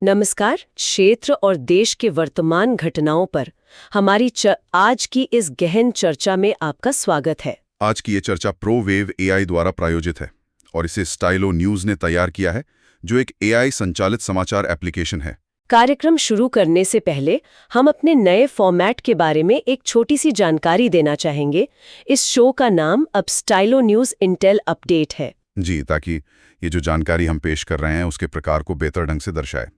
नमस्कार। क्षेत्र और देश के वर्तमान घटनाओं पर हमारी आज की इस गहन चर्चा में आपका स्वागत है। आज की ये चर्चा प्रोवेव एआई द्वारा प्रायोजित है और इसे स्टाइलो न्यूज ने तैयार किया है, जो एक एआई संचालित समाचार एप्लीकेशन है। कार्यक्रम शुरू करने से पहले हम अपने नए फॉर्मेट के बारे में एक छोटी सी जानकारी देना चाहेंगे। इस शो का नाम अब स्टाइलो न्यूज इंटेल अपडेट है। जी, ताकि ये जो जानकारी हम पेश कर रहे हैं उसके प्रकार को बेहतर ढंग से दर्शाए।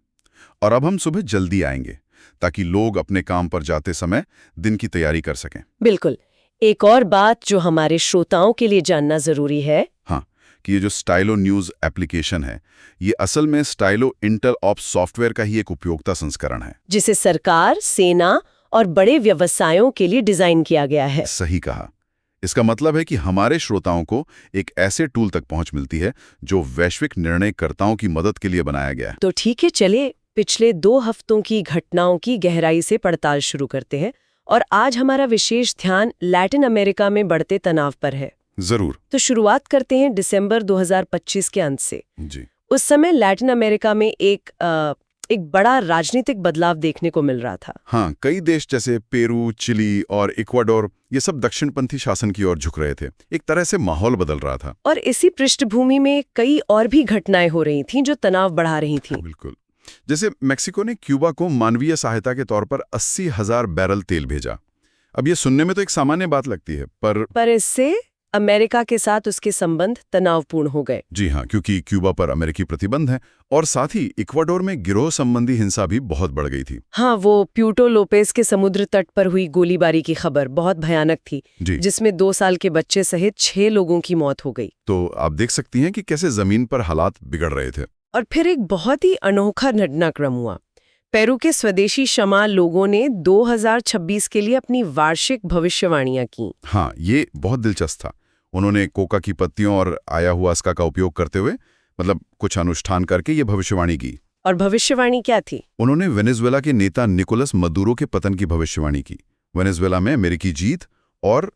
और अब हम सुबह जल्दी आएंगे ताकि लोग अपने काम पर जाते समय दिन की तैयारी कर सकें। बिल्कुल। एक और बात जो हमारे श्रोताओं के लिए जानना जरूरी है, हाँ, कि ये जो स्टाइलो न्यूज एप्लीकेशन है, ये असल में स्टाइलो इंटेल ऑप्स सॉफ्टवेयर का ही एक उपयोगिता संस्करण है, जिसे सरकार, सेना और बड़े व्यवसायों के लिए डिजाइन किया गया है। सही कहा। इसका मतलब है कि हमारे श्रोताओं को एक ऐसे टूल तक पहुंच मिलती है जो वैश्विक निर्णयकर्ताओं की मदद के लिए बनाया गया है। तो ठीक है, चलिए पिछले 2 हफ्तों की घटनाओं की गहराई से पड़ताल शुरू करते हैं। और आज हमारा विशेष ध्यान लैटिन अमेरिका में बढ़ते तनाव पर है। जरूर। तो शुरुआत करते हैं दिसंबर 2025 के अंत से। जी। उस समय लैटिन अमेरिका में एक बड़ा राजनीतिक बदलाव देखने को मिल रहा था। हाँ, कई देश जैसे पेरू, चिली और इक्वाडोर, ये सब दक्षिणपंथी शासन की ओर झुक रहे थे। एक तरह से माहौल बदल रहा था। और इसी पृष्ठभूमि में कई और भी घटनाएं हो रही थीं जो तनाव बढ़ा रही थीं। बिल्कुल। जैसे मेक्सिको ने क्यूबा को मानवीय सहायता के तौर पर 80,000 बैरल तेल भेजा। अब ये सुनने में तो एक सामान्य बात लगती है, पर इससे अमेरिका के साथ उसके संबंध तनावपूर्ण हो गए। जी हाँ, क्योंकि क्यूबा पर अमेरिकी प्रतिबंध है और साथ ही इक्वाडोर में गिरोह संबंधी हिंसा भी बहुत बढ़ गई थी। हाँ, वो प्यूटो लोपेस के समुद्र तट पर हुई गोलीबारी की खबर बहुत भयानक थी, जिसमें 2 साल के बच्चे सहित 6 लोगों की मौत हो गई। तो आप देख सकती हैं कि कैसे जमीन पर हालात बिगड़ रहे थे। और फिर एक बहुत ही अनोखा घटनाक्रम हुआ। पेरू के स्वदेशी शमा लोगों ने 2026 के लिए अपनी वार्षिक भविष्यवाणियां की। हाँ, ये बहुत दिलचस्प था। उन्होंने कोका की पत्तियों और ayahuasca का उपयोग करते हुए, मतलब कुछ अनुष्ठान करके, ये भविष्यवाणी की। और भविष्यवाणी क्या थी? उन्होंने वेनेजुएला के नेता निकोलस मदुरो के पतन की भविष्यवाणी की, वेनेजुएला में अमेरिकी जीत और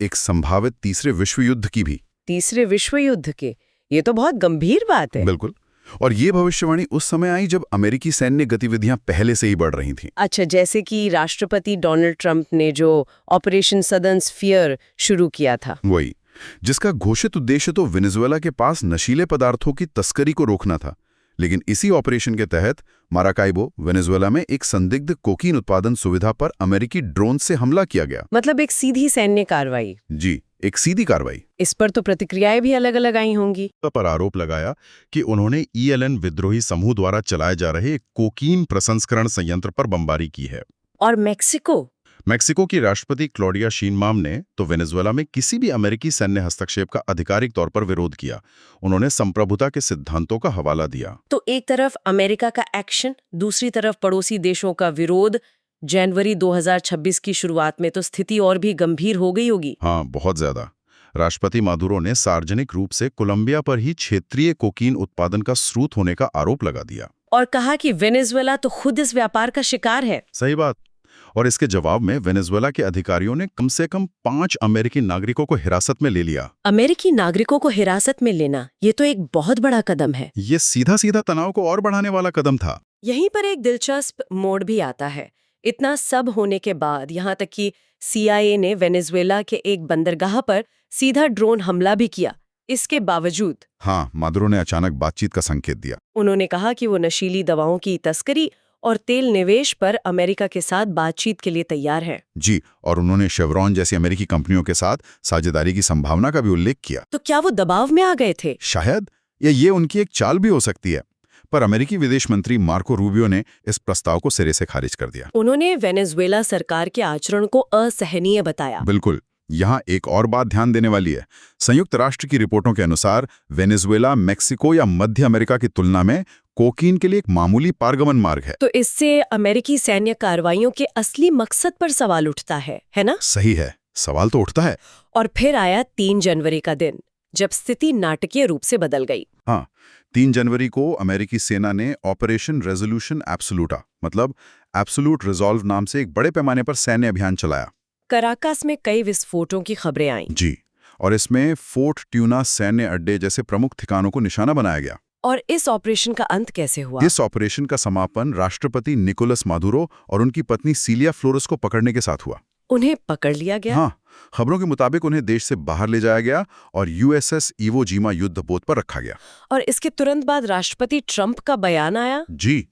एक संभावित तीसरे विश्व युद्ध की भी। तीसरे विश्व युद्ध के? ये तो बहुत गंभीर बात है। बिल्कुल। और ये भविष्यवाणी उस समय आई जब अमेरिकी सैन्य गतिविधियां पहले से ही बढ़ रही थीं। अच्छा, जैसे कि राष्ट्रपति डोनाल्ड ट्रंप ने जो ऑपरेशन सदर्न स्फीयर शुरू किया था, वही, जिसका घोषित उद्देश्य तो वेनेजुएला के पास नशीले पदार्थों की तस्करी को रोकना था। लेकिन इसी ऑपरेशन के तहत माराकाइबो, वेनेजुएला में एक संदिग्ध कोकीन उत्पादन सुविधा पर अमेरिकी ड्रोन से हमला किया गया। मतलब एक सीधी सैन्य कार्रवाई। जी, एक सीधी कार्रवाई। इस पर तो प्रतिक्रियाएं भी अलग अलग आई होंगी। पर आरोप लगाया कि उन्होंने ELN विद्रोही समूह द्वारा चलाए जा रहे कोकीन प्रसंस्करण संयंत्र पर बमबारी की है। और मेक्सिको की राष्ट्रपति क्लॉडिया शीनबाम ने तो वेनेजुएला में किसी भी अमेरिकी सैन्य हस्तक्षेप का आधिकारिक तौर पर विरोध किया। उन्होंने संप्रभुता के सिद्धांतों का हवाला दिया। तो एक तरफ अमेरिका का एक्शन, दूसरी तरफ पड़ोसी देशों का विरोध। जनवरी 2026 की शुरुआत में तो स्थिति और भी गंभीर हो गई होगी। हाँ, बहुत ज्यादा। राष्ट्रपति मादुरो ने सार्वजनिक रूप से कोलंबिया पर ही क्षेत्रीय कोकीन उत्पादन का स्रोत होने का आरोप लगा दिया और कहा कि वेनेजुएला तो खुद इस व्यापार का शिकार है। सही बात। और इसके जवाब में वेनेजुएला के अधिकारियों ने कम से कम 5 अमेरिकी नागरिकों को हिरासत में ले लिया। अमेरिकी नागरिकों को हिरासत में लेना, ये तो एक बहुत बड़ा कदम है। ये सीधा सीधा तनाव को और बढ़ाने वाला कदम था। यहीं पर एक दिलचस्प मोड़ भी आता है। इतना सब होने के बाद यहाँ तक कि CIA ने वेनेजुएला के एक बंदरगाह पर सीधा ड्रोन हमला भी किया। इसके बावजूद हाँ, मादुरो ने अचानक बातचीत का संकेत दिया। उन्होंने कहा कि वो नशीली दवाओं की तस्करी और तेल निवेश पर अमेरिका के साथ बातचीत के लिए तैयार है। जी, और उन्होंने शेवरॉन जैसी अमेरिकी कंपनियों के साथ साझेदारी की संभावना का भी उल्लेख किया। तो क्या वो दबाव में आ गए थे? शायद, या ये उनकी एक चाल भी हो सकती है। पर अमेरिकी विदेश मंत्री मार्को रूबियो ने इस प्रस्ताव को सिरे से खारिज कर दिया। उन्होंने वेनेजुएला सरकार के आचरण को असहनीय बताया। बिल्कुल। यहाँ एक और बात ध्यान देने वाली है। संयुक्त राष्ट्र की रिपोर्टों के अनुसार वेनेजुएला मेक्सिको या मध्य अमेरिका की तुलना में कोकीन के लिए एक मामूली पारगमन मार्ग है। तो इससे अमेरिकी सैन्य कार्रवाइयों के असली मकसद पर सवाल उठता है ना? सही है, सवाल तो उठता है। और फिर आया 3 जनवरी का दिन, जब स्थिति नाटकीय रूप से बदल गई। हाँ, 3 जनवरी को अमेरिकी सेना ने ऑपरेशन रेजोल्यूशन एब्सोल्यूटा, मतलब एब्सोल्यूट रिजॉल्व नाम से एक बड़े पैमाने पर सैन्य अभियान चलाया। कराकास में कई विस्फोटों की खबरें आईं। जी, और इसमें फोर्ट ट्यूना सैन्य अड्डे जैसे प्रमुख ठिकानों को निशाना बनाया गया। और इस ऑपरेशन का अंत कैसे हुआ? इस ऑपरेशन का समापन राष्ट्रपति निकोलस मादुरो और उनकी पत्नी सीलिया फ्लोरेस को पकड़ने के साथ हुआ। उन्हें पकड़ लिया गया? हाँ, खबरों के मुताबिक उन्हें देश से बाहर ले जाया गया और यूएसएस इवो जीमा युद्ध पोत पर रखा गया। और इसके तुरंत बाद राष्ट्रपति ट्रंप का बयान आया? जी,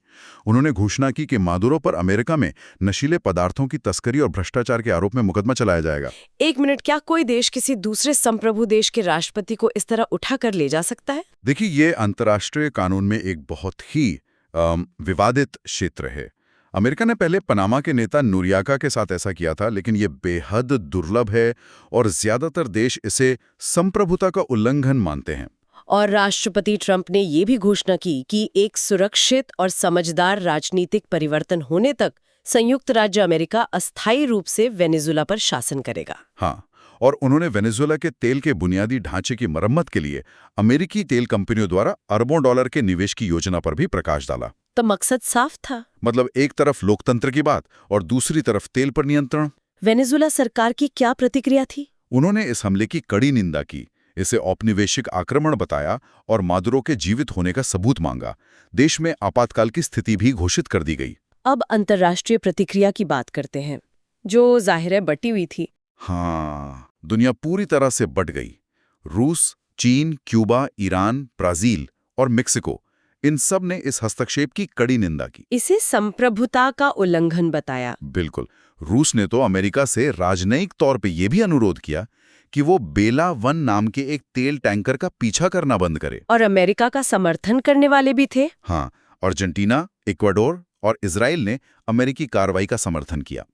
उन्होंने घोषणा की कि मादुरो पर अमेरिका में नशीले पदार्थों की तस्करी और भ्रष्टाचार के आरोप में मुकदमा चलाया जाएगा। एक मिनट, क्या कोई देश किसी दूसरे संप्रभु देश के राष्ट्रपति को इस तरह उठा कर ले जा सकता है? देखिए, ये अंतर्राष्ट्रीय कानून में एक बहुत ही विवादित क्षेत्र है। अमेरिका ने पहले पनामा के नेता नुरियाका के साथ ऐसा किया था, लेकिन ये बेहद दुर्लभ है और ज्यादातर देश इसे संप्रभुता का उल्लंघन मानते हैं। और राष्ट्रपति ट्रंप ने ये भी घोषणा की कि एक सुरक्षित और समझदार राजनीतिक परिवर्तन होने तक संयुक्त राज्य अमेरिका अस्थायी रूप से वेनेजुएला पर शासन करेगा। हाँ, और उन्होंने वेनेजुएला के तेल के बुनियादी ढांचे की मरम्मत के लिए अमेरिकी तेल कंपनियों द्वारा अरबों डॉलर के निवेश की योजना पर भी प्रकाश डाला। तो मकसद साफ था। मतलब एक तरफ लोकतंत्र की बात और दूसरी तरफ तेल पर नियंत्रण। वेनेजुएला सरकार की क्या प्रतिक्रिया थी? उन्होंने इस हमले की कड़ी निंदा की, इसे औपनिवेशिक आक्रमण बताया और मादुरो के जीवित होने का सबूत मांगा। देश में आपातकाल की स्थिति भी घोषित कर दी गई। अब अंतर्राष्ट्रीय प्रतिक्रिया की बात करते हैं, जो जाहिर है बटी हुई थी। हाँ, दुनिया पूरी तरह से बट गई। रूस, चीन, क्यूबा, ईरान, ब्राजील और मेक्सिको, इन सब ने इस हस्तक्षेप की कड़ी निंदा की। इसे संप्रभुता का उल्लंघन बताया। बिल्कुल। रूस ने तो अमेरिका से राजनयिक तौर पे ये भी अनुरोध किया कि वो बेला 1 नाम के एक तेल टैंकर का पीछा करना बंद करे। और अमेरिका का समर्थन करने वाले भी थे। हाँ, अर्जेंटीना, इक्वाडोर और इजराइल ने अमेरिकी कार्रवाई का समर्थन किया।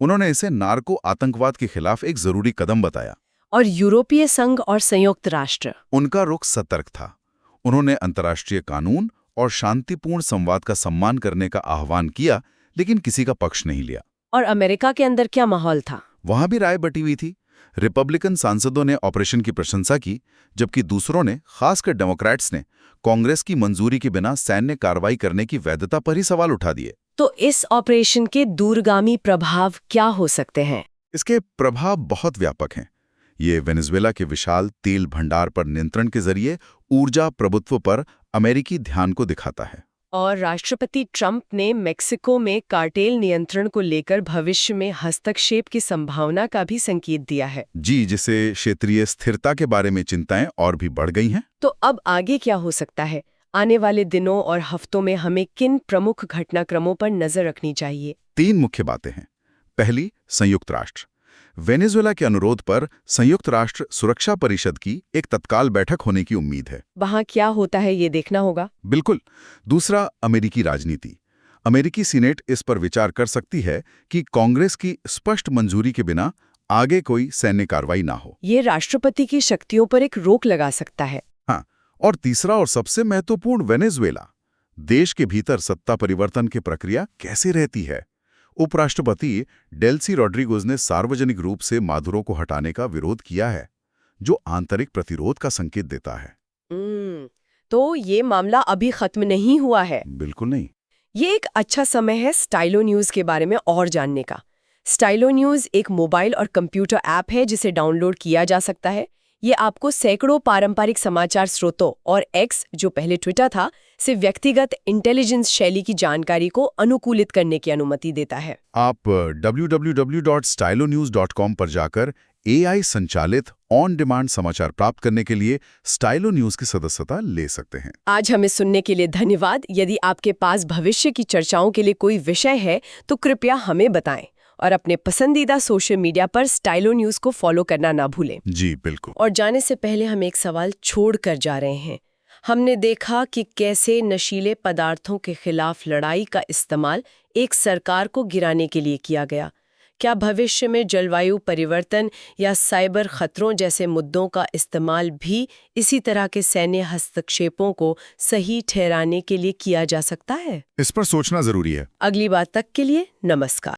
उन्होंने इसे नार्को आतंकवाद के खिलाफ एक जरूरी कदम बताया। और यूरोपीय संघ और संयुक्त राष्ट्र, उनका रुख सतर्क था। उन्होंने अंतर्राष्ट्रीय कानून और शांतिपूर्ण संवाद का सम्मान करने का आह्वान किया, लेकिन किसी का पक्ष नहीं लिया। और अमेरिका के अंदर क्या माहौल था? वहां भी राय बटी हुई थी। रिपब्लिकन सांसदों ने ऑपरेशन की प्रशंसा की, जबकि दूसरों ने, खासकर डेमोक्रेट्स ने, कांग्रेस की मंजूरी के बिना सैन्य कार्रवाई करने की वैधता पर ही सवाल उठा दिए। तो इस ऑपरेशन के दूरगामी प्रभाव क्या हो सकते हैं? इसके प्रभाव बहुत व्यापक हैं। ये वेनेजुएला के विशाल तेल भंडार पर नियंत्रण के जरिए ऊर्जा प्रभुत्व पर अमेरिकी ध्यान को दिखाता है। और राष्ट्रपति ट्रंप ने मेक्सिको में कार्टेल नियंत्रण को लेकर भविष्य में हस्तक्षेप की संभावना का भी संकेत दिया है। जी, जिसे क्षेत्रीय स्थिरता के बारे में चिंताएं और भी बढ़ गई हैं। तो अब आगे क्या हो सकता है? आने वाले दिनों और हफ्तों में हमें किन प्रमुख घटनाक्रमों पर नजर रखनी चाहिए? 3 मुख्य बातें हैं। पहली, संयुक्त राष्ट्र। वेनेजुएला के अनुरोध पर संयुक्त राष्ट्र सुरक्षा परिषद की एक तत्काल बैठक होने की उम्मीद है। वहां क्या होता है ये देखना होगा। बिल्कुल। दूसरा, अमेरिकी राजनीति। अमेरिकी सीनेट इस पर विचार कर सकती है कि कांग्रेस की स्पष्ट मंजूरी के बिना आगे कोई सैन्य कार्रवाई ना हो। ये राष्ट्रपति की शक्तियों पर एक रोक लगा सकता है। हाँ, और तीसरा और सबसे महत्वपूर्ण, वेनेजुएला। देश के भीतर सत्ता परिवर्तन की प्रक्रिया कैसे रहती है? उपराष्ट्रपति डेल्सी रॉड्रिगोज ने सार्वजनिक रूप से मादुरो को हटाने का विरोध किया है, जो आंतरिक प्रतिरोध का संकेत देता है। तो ये मामला अभी खत्म नहीं हुआ है। बिल्कुल नहीं। ये एक अच्छा समय है स्टाइलो न्यूज के बारे में और जानने का। स्टाइलो न्यूज एक मोबाइल और कंप्यूटर ऐप है जिसे डाउनलोड किया जा सकता है। ये आपको सैकड़ों पारंपरिक समाचार स्रोतों और एक्स, जो पहले ट्विटर था, से व्यक्तिगत इंटेलिजेंस शैली की जानकारी को अनुकूलित करने की अनुमति देता है। आप www.stylonews.com पर जाकर AI संचालित ऑन डिमांड समाचार प्राप्त करने के लिए स्टाइलो न्यूज की सदस्यता ले सकते हैं। आज हमें सुनने के लिए धन्यवाद। यदि आपके पास भविष्य की चर्चाओं के लिए कोई विषय है तो कृपया हमें बताएं और अपने पसंदीदा सोशल मीडिया पर स्टाइलो न्यूज को फॉलो करना ना भूलें। जी बिल्कुल। और जाने से पहले हम एक सवाल छोड़ कर जा रहे हैं। हमने देखा कि कैसे नशीले पदार्थों के खिलाफ लड़ाई का इस्तेमाल एक सरकार को गिराने के लिए किया गया। क्या भविष्य में जलवायु परिवर्तन या साइबर खतरों जैसे मुद्दों का इस्तेमाल भी इसी तरह के सैन्य हस्तक्षेपों को सही ठहराने के लिए किया जा सकता है? इस पर सोचना जरूरी है। अगली बात तक के लिए नमस्कार।